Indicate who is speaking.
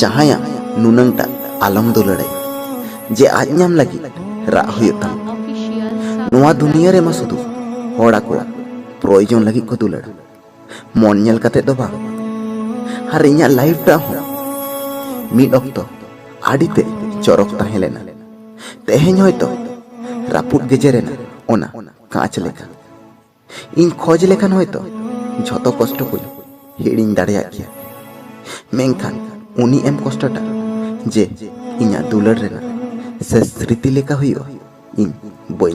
Speaker 1: जहाया नुनंगटा आलम दुलड़े जे आज नाम लगी राग हुयुता नोआ दुनिया रे मा सुदु होड़ा को प्रयोजन लगी को दुलड़ मन नेल कते दो बा हर इኛ लाइफ टा हो मिड ऑक्तो आडिते चरक ताहे लेना तेहेñ होयतो रापुट गेजेरेना ओना कांच लेखा इन खोज लेखान होयतो झतो कष्ट को हिड़िñ दाड़ेया गया मेंखान उनी एम कष्टटा जे इኛ दुलड़ रेना से स्मृति लेका हुयो इन बई